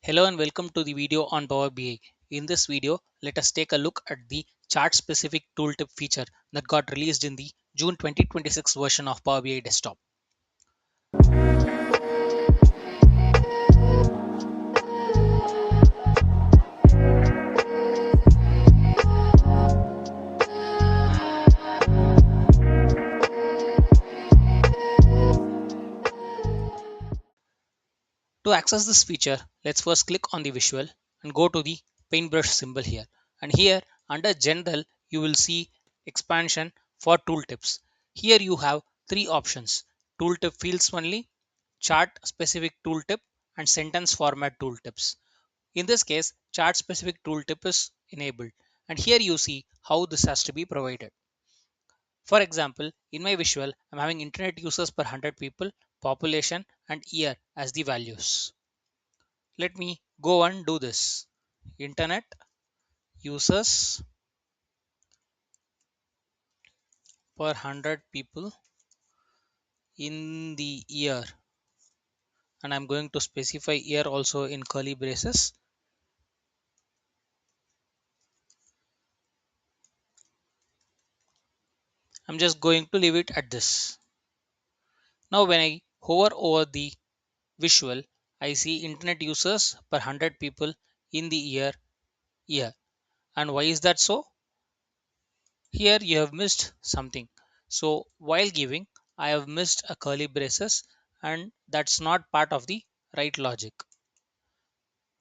Hello and welcome to the video on Power BI. In this video, let us take a look at the chart specific tooltip feature that got released in the June 2026 version of Power BI Desktop. To access this feature, let's first click on the visual and go to the paintbrush symbol here. And here under general, you will see expansion for tooltips. Here you have three options: tooltip fields only, chart specific tooltip, and sentence format tooltips. In this case, chart specific tooltip is enabled. And here you see how this has to be provided. For example, in my visual, I'm having internet users per 100 people, population, and year as the values. Let me go and do this. Internet users per 100 people in the year. And I'm going to specify year also in curly braces. I'm just going to leave it at this. Now when I hover over the visual, I see internet users per 100 people in the year. And why is that so? Here you have missed something. So while giving, I have missed a curly braces, and that's not part of the right logic.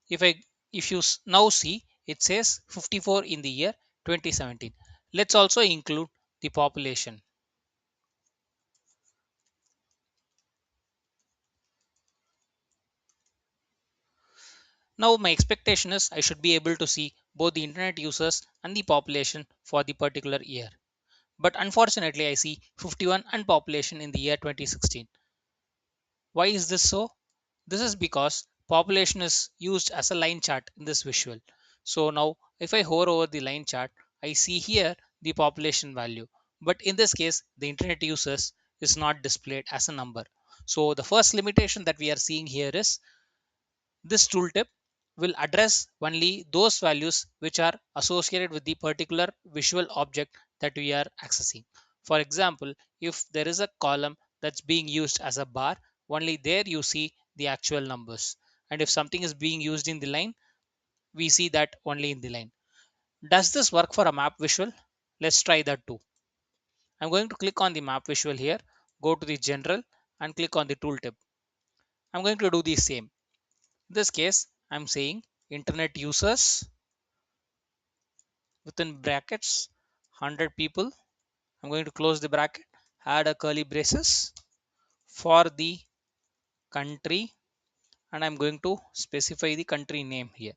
If you now see, it says 54 in the year 2017. Let's also include the population. Now my expectation is I should be able to see both the internet users and the population for the particular year. But unfortunately, I see 51 and population in the year 2016. Why is this so? This is because population is used as a line chart in this visual. So now if I hover over the line chart, I see here the population value. But in this case, the internet users is not displayed as a number. So the first limitation that we are seeing here is this tooltip will address only those values which are associated with the particular visual object that we are accessing. For example, if there is a column that's being used as a bar, only there you see the actual numbers. And if something is being used in the line, we see that only in the line. Does this work for a map visual? Let's try that too. I'm going to click on the map visual here, go to the general and click on the tooltip. I'm going to do the same. In this case, I'm saying internet users within brackets 100 people. I'm going to close the bracket, add a curly braces for the country, and I'm going to specify the country name here.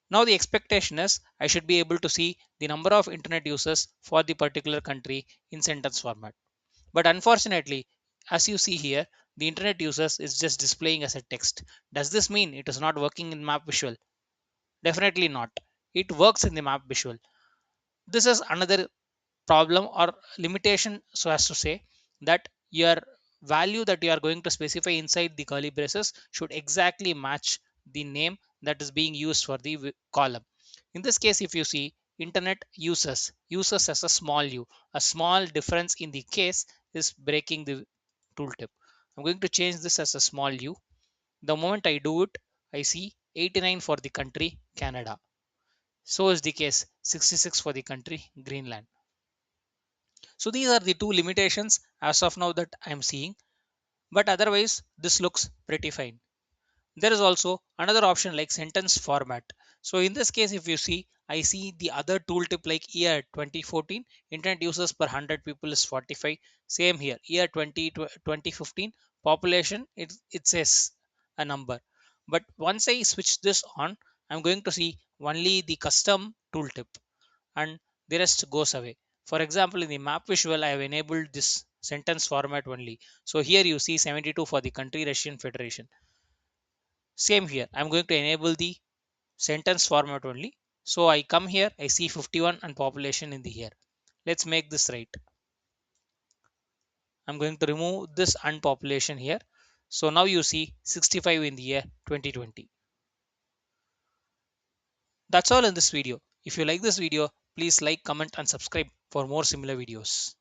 Now the expectation is I should be able to see the number of internet users for the particular country in sentence format. But unfortunately, as you see here, the internet users is just displaying as a text. Does this mean it is not working in map visual? Definitely not. It works in the map visual. This is another problem or limitation, so as to say that your value that you are going to specify inside the curly braces should exactly match the name that is being used for the column. In this case, if you see internet users as a small u, a small difference in the case is breaking the tooltip. I'm going to change this as a small u. The moment I do it, I see 89 for the country Canada. So is the case 66 for the country Greenland. So these are the two limitations as of now that I'm seeing, but otherwise this looks pretty fine. There is also another option like sentence format. So in this case, if you see, I see the other tooltip like year 2014, internet users per 100 people is 45. Same here, year 2015, population, it says a number. But once I switch this on, I'm going to see only the custom tooltip and the rest goes away. For example, in the map visual, I have enabled this sentence format only. So here you see 72 for the country Russian Federation. Same here, I'm going to enable the sentence format only. So I come here, I see 51 and population in the here. Let's make this right. I'm going to remove this unpopulation here. So now you see 65 in the year 2020. That's all in this video. If you like this video, please like, comment and subscribe for more similar videos.